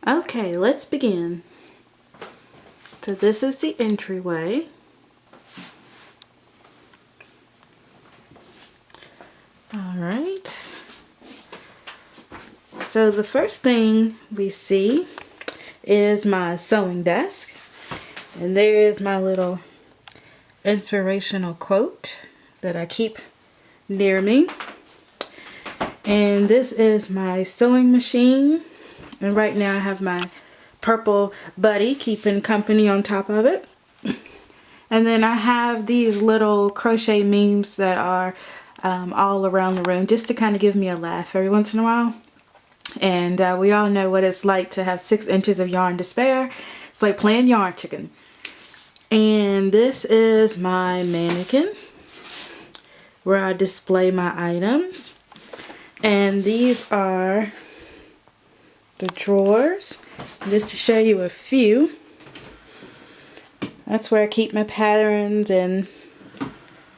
Okay, let's begin. So this is the entryway. Alright. So the first thing we see is my sewing desk. And there is my little inspirational quote that I keep near me. And this is my sewing machine. And right now I have my purple buddy keeping company on top of it. And then I have these little crochet memes that are all around the room just to kind of give me a laugh every once in a while. And we all know what it's like to have 6 inches of yarn to spare. It's like playing yarn chicken. And this is my mannequin where I display my items. And these are the drawers. Just to show you a few. That's where I keep my patterns and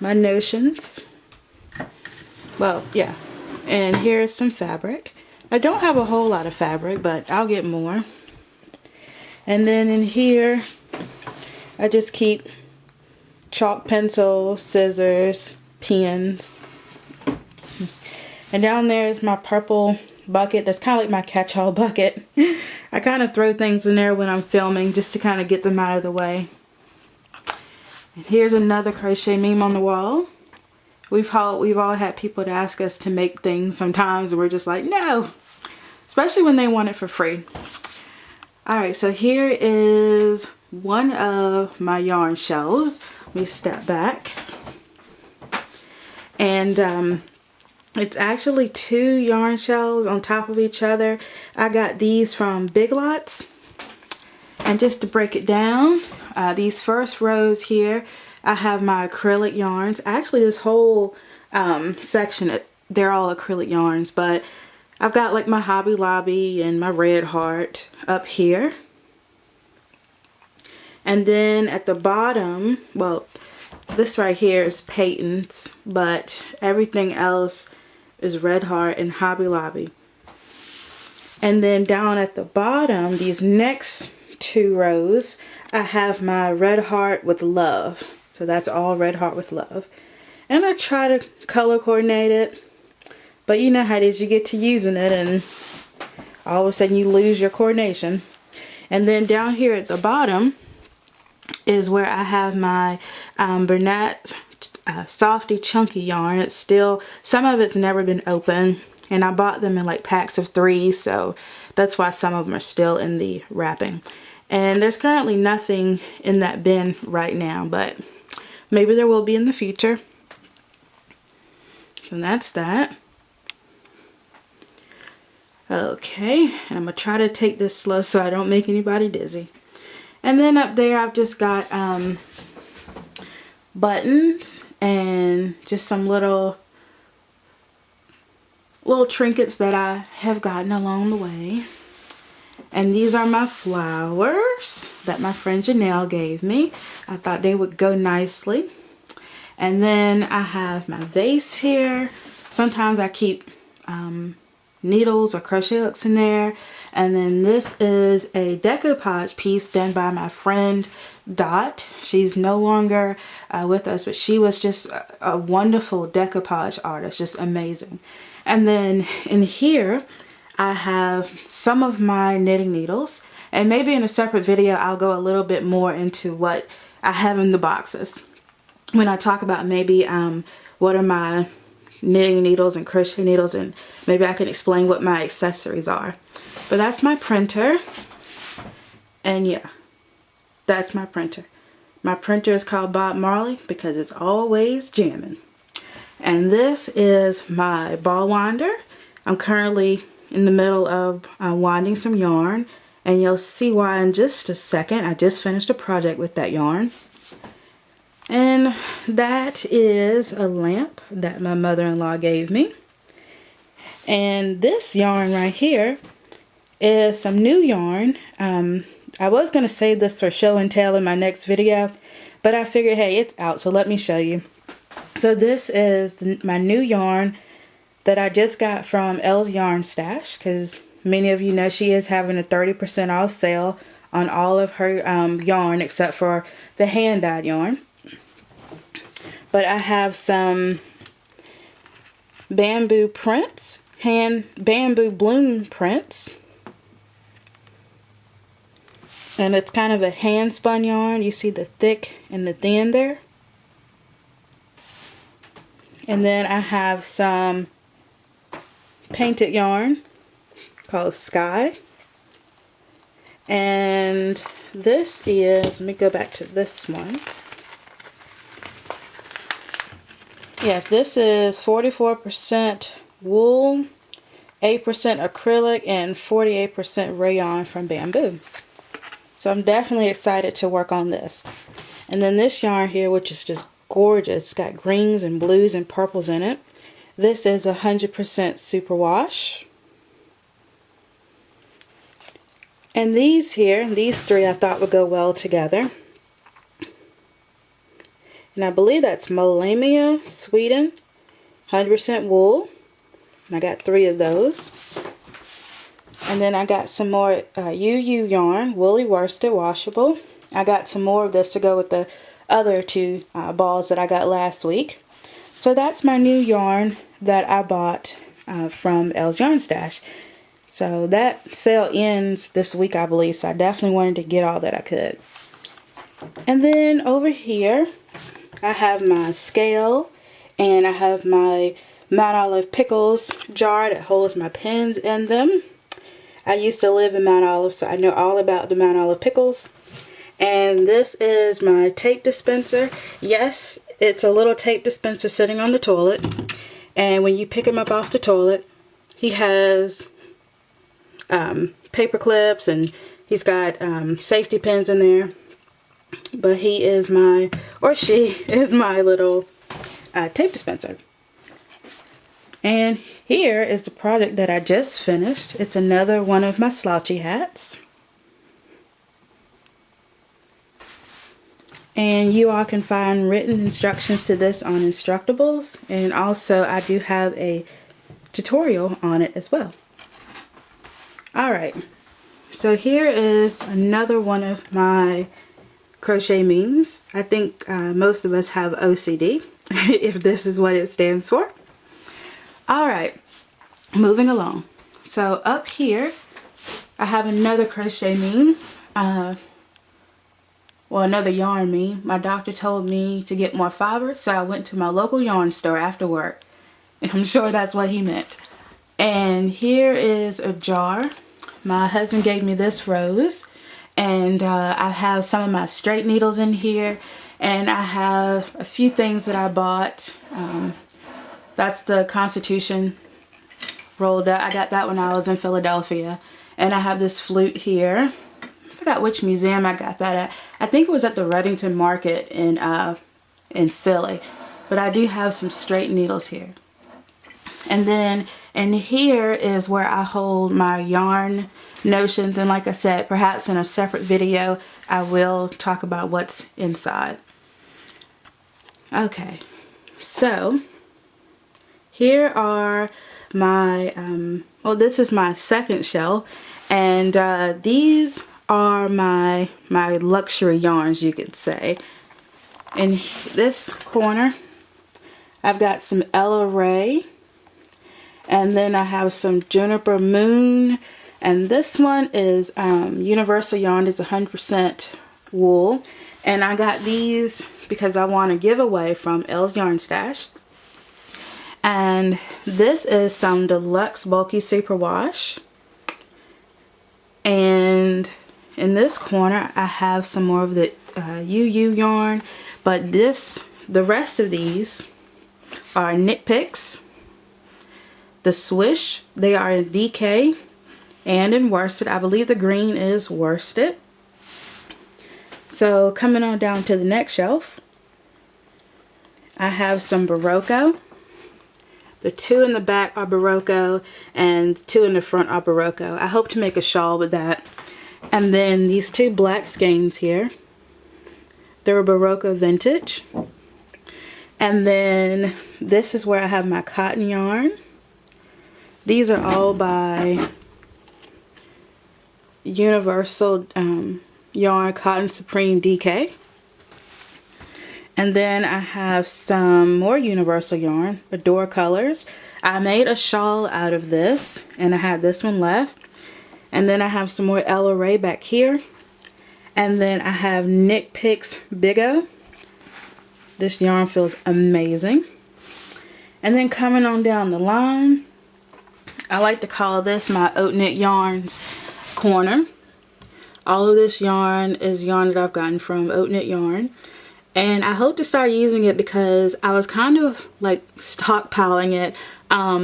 my notions. Well, yeah. And here's some fabric. I don't have a whole lot of fabric, but I'll get more. And then in here, I just keep chalk pencils, scissors, pens. And down there is my purple bucket. That's kind of like my catch-all bucket. I kind of throw things in there when I'm filming just to kind of get them out of the way. And here's another crochet meme on the wall. We've all had people to ask us to make things sometimes and we're just like, no. Especially when they want it for free. Alright, so here is one of my yarn shelves. Let me step back. And it's actually 2 yarn shelves on top of each other. I got these from Big Lots. And just to break it down, these first rows here, I have my acrylic yarns. Actually, this whole section, they're all acrylic yarns. But I've got like my Hobby Lobby and my Red Heart up here. And then at the bottom, well, this right here is Peyton's, but everything else is Red Heart and Hobby Lobby. And then down at the bottom, these next 2 rows, I have my Red Heart with Love. So that's all Red Heart with Love. And I try to color coordinate it. But you know how it is, you get to using it and all of a sudden you lose your coordination. And then down here at the bottom is where I have my Bernat Softy Chunky yarn. It's still, some of it's never been open. And I bought them in like packs of 3, so that's why some of them are still in the wrapping. And there's currently nothing in that bin right now, but maybe there will be in the future. So that's that. Okay, and I'm going to try to take this slow so I don't make anybody dizzy. And then up there I've just got buttons and just some little trinkets that I have gotten along the way. And these are my flowers that my friend Janelle gave me. I thought they would go nicely. And then I have my vase here. Sometimes I keep needles or crochet hooks in there. And then this is a decoupage piece done by my friend Dot. She's no longer with us, but she was just a wonderful decoupage artist, just amazing. And then in here I have some of my knitting needles, and maybe in a separate video I'll go a little bit more into what I have in the boxes when I talk about maybe what are my knitting needles and crochet needles, and maybe I can explain what my accessories are. But that's my printer, and yeah, that's my printer. My printer is called Bob Marley because it's always jamming. And this is my ball winder. I'm currently in the middle of winding some yarn, and you'll see why in just a second. I just finished a project with that yarn. And that is a lamp that my mother-in-law gave me. And this yarn right here is some new yarn. I was going to save this for show and tell in my next video, but I figured, hey, it's out, so let me show you. So this is my new yarn that I just got from Elle's Yarn Stash, because many of you know, she is having a 30% off sale on all of her yarn except for the hand-dyed yarn. But I have some bamboo prints, bamboo bloom prints. And it's kind of a hand spun yarn. You see the thick and the thin there. And then I have some painted yarn called Sky. And this is, let me go back to this one. Yes, this is 44% wool, 8% acrylic, and 48% rayon from bamboo. So I'm definitely excited to work on this. And then this yarn here, which is just gorgeous. It's got greens and blues and purples in it. This is 100% superwash. And these here, these three I thought would go well together. And I believe that's Molamia, Sweden, 100% wool. And I got 3 of those. And then I got some more UU yarn, woolly worsted, washable. I got some more of this to go with the other 2 balls that I got last week. So that's my new yarn that I bought from Elle's Yarn Stash. So that sale ends this week, I believe. So I definitely wanted to get all that I could. And then over here, I have my scale, and I have my Mount Olive pickles jar that holds my pens in them. I used to live in Mount Olive, so I know all about the Mount Olive pickles. And this is my tape dispenser. Yes, it's a little tape dispenser sitting on the toilet. And when you pick him up off the toilet, he has paper clips, and he's got safety pins in there. But he is my, or she is my little tape dispenser. And here is the project that I just finished. It's another one of my slouchy hats. And you all can find written instructions to this on Instructables. And also I do have a tutorial on it as well. Alright, so here is another one of my crochet memes. I think most of us have OCD, if this is what it stands for. Alright, moving along. So up here, I have another crochet meme. Well, another yarn meme. My doctor told me to get more fiber, so I went to my local yarn store after work. And I'm sure that's what he meant. And here is a jar. My husband gave me this rose. And I have some of my straight needles in here. And I have a few things that I bought. That's the Constitution rolled up. I got that when I was in Philadelphia. And I have this flute here. I forgot which museum I got that at. I think it was at the Reddington Market in Philly. But I do have some straight needles here. And then in here is where I hold my yarn notions. And like I said, perhaps in a separate video, I will talk about what's inside. Okay, so here are my, well, this is my second shell, and these are my luxury yarns, you could say. In this corner, I've got some Ella Ray, and then I have some Juniper Moon, and this one is Universal Yarn. It's 100% wool, and I got these because I want to give away from Elle's Yarn Stash. And this is some Deluxe Bulky Superwash. And in this corner, I have some more of the UU yarn. But the rest of these are Knit Picks. The Swish, they are in DK and in worsted. I believe the green is worsted. So coming on down to the next shelf, I have some Barocco. The 2 in the back are Barocco, and 2 in the front are Barocco. I hope to make a shawl with that. And then these 2 black skeins here, they're Barocco Vintage. And then this is where I have my cotton yarn. These are all by Universal yarn Cotton Supreme DK. And then I have some more Universal yarn, Adore Colors. I made a shawl out of this, and I had this one left. And then I have some more Ella Ray back here. And then I have Knit Picks Big O. This yarn feels amazing. And then coming on down the line, I like to call this my Oat Knit Yarns corner. All of this yarn is yarn that I've gotten from Oat Knit Yarn. And I hope to start using it because I was kind of like stockpiling it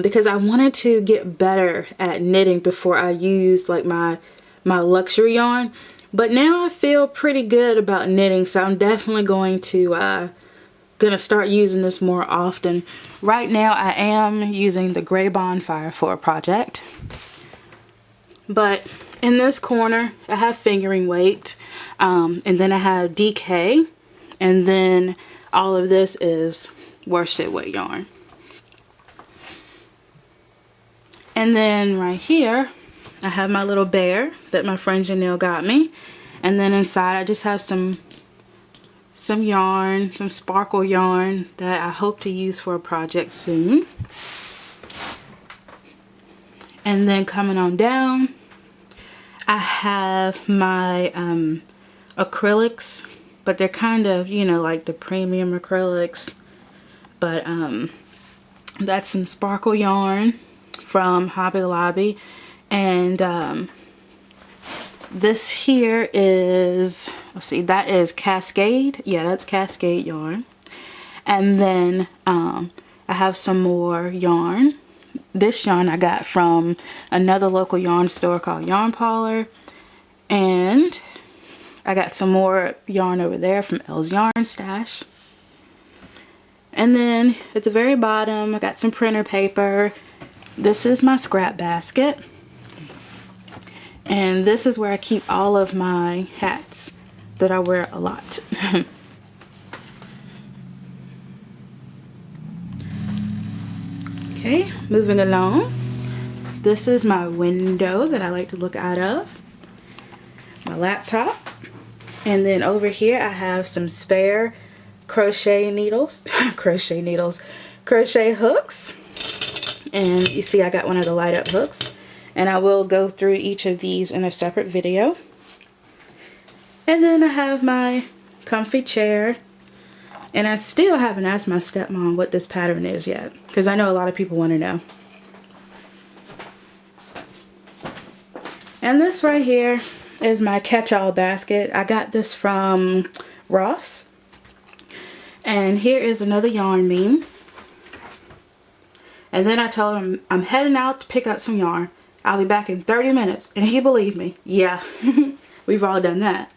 because I wanted to get better at knitting before I used like my luxury yarn. But now I feel pretty good about knitting, so I'm definitely going to start using this more often. Right now I am using the Gray Bonfire for a project. But in this corner I have fingering weight, and then I have DK. And then all of this is worsted weight yarn. And then right here, I have my little bear that my friend Janelle got me. And then inside I just have some yarn, some sparkle yarn that I hope to use for a project soon. And then coming on down, I have my acrylics. But they're kind of, you know, like the premium acrylics. But that's some sparkle yarn from Hobby Lobby. And this here is, let's see, that is Cascade. Yeah, that's Cascade yarn. And then I have some more yarn. This yarn I got from another local yarn store called Yarn Parlor. And I got some more yarn over there from Elle's Yarn Stash. And then at the very bottom, I got some printer paper. This is my scrap basket. And this is where I keep all of my hats that I wear a lot. Okay, moving along. This is my window that I like to look out of. My laptop. And then over here I have some spare crochet needles, crochet hooks. And you see I got one of the light up hooks. And I will go through each of these in a separate video. And then I have my comfy chair. And I still haven't asked my stepmom what this pattern is yet, because I know a lot of people want to know. And this right here is my catch-all basket. I got this from Ross. And here is another yarn meme. And then I told him I'm heading out to pick up some yarn. I'll be back in 30 minutes. And he believed me. Yeah, we've all done that.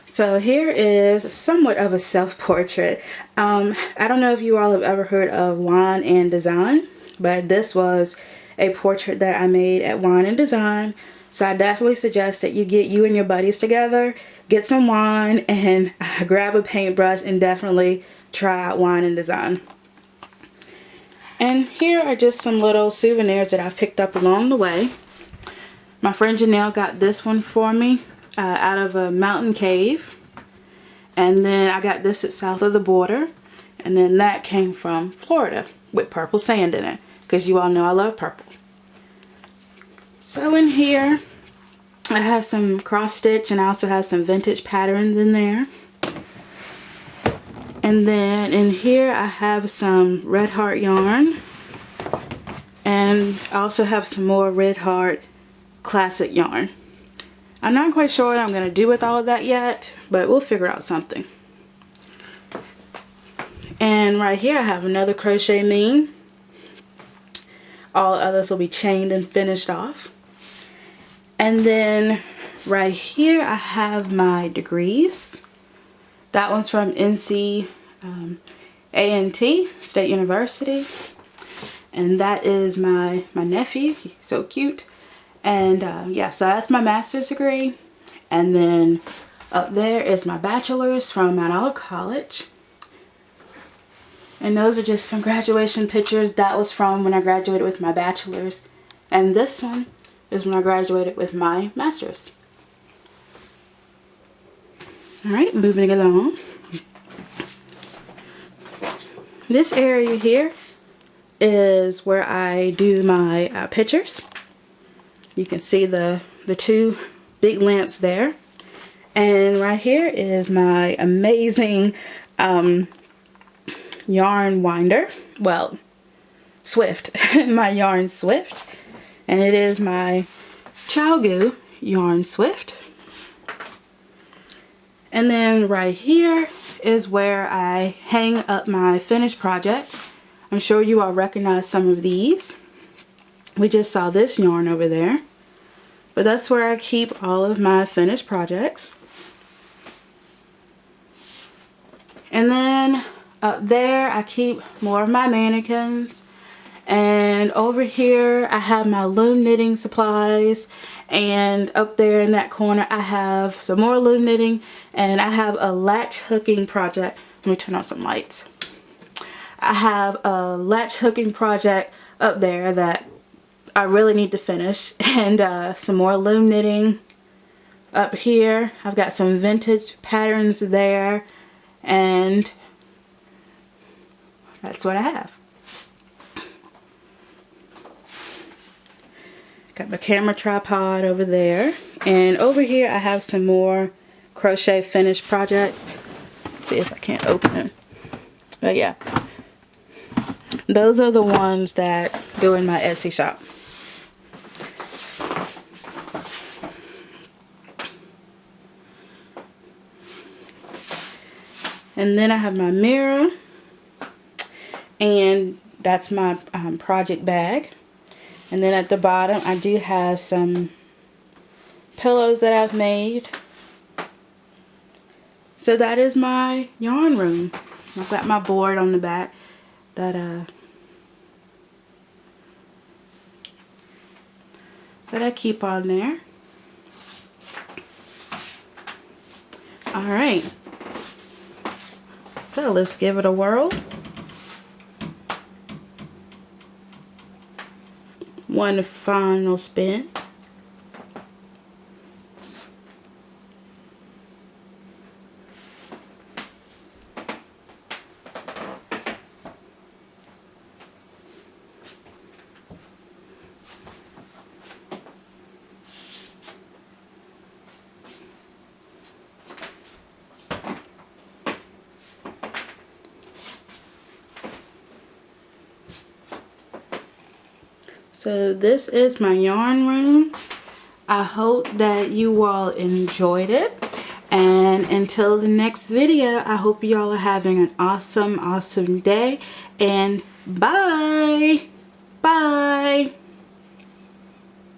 So here is somewhat of a self-portrait. I don't know if you all have ever heard of Wine and Design, but this was a portrait that I made at Wine and Design. So I definitely suggest that you get you and your buddies together, get some wine, and grab a paintbrush and definitely try out Wine and Design. And here are just some little souvenirs that I've picked up along the way. My friend Janelle got this one for me out of a mountain cave. And then I got this at South of the Border. And then that came from Florida with purple sand in it, because you all know I love purple. So in here I have some cross stitch, and I also have some vintage patterns in there. And then in here I have some Red Heart yarn, and I also have some more Red Heart classic yarn. I'm not quite sure what I'm going to do with all of that yet, but we'll figure out something. And right here I have another crochet meme. All others will be chained and finished off. And then right here I have my degrees. That one's from NC A&T, State University. And that is my nephew. He's so cute. And yeah, so that's my master's degree. And then up there is my bachelor's from Mount Olive College. And those are just some graduation pictures. That was from when I graduated with my bachelor's. And this one is when I graduated with my master's. Alright, moving along. This area here is where I do my pictures. You can see the two big lamps there. And right here is my amazing yarn winder. Well, Swift. My yarn Swift. And it is my ChowGoo yarn Swift. And then right here is where I hang up my finished projects. I'm sure you all recognize some of these. We just saw this yarn over there. But that's where I keep all of my finished projects. And then up there I keep more of my mannequins. And over here I have my loom knitting supplies. And up there in that corner I have some more loom knitting. And I have a latch hooking project. Let me turn on some lights. I have a latch hooking project up there that I really need to finish. And some more loom knitting up here. I've got some vintage patterns there. And that's what I have. Got my camera tripod over there. And over here I have some more crochet finished projects. Let's see if I can't open them. But yeah. Those are the ones that go in my Etsy shop. And then I have my mirror. And that's my project bag. And then at the bottom I do have some pillows that I've made. So that is my yarn room. I've got my board on the back that I keep on there. Alright. So let's give it a whirl. One final spin. So this is my yarn room. I hope that you all enjoyed it. And until the next video, I hope you all are having an awesome day. And bye. Bye.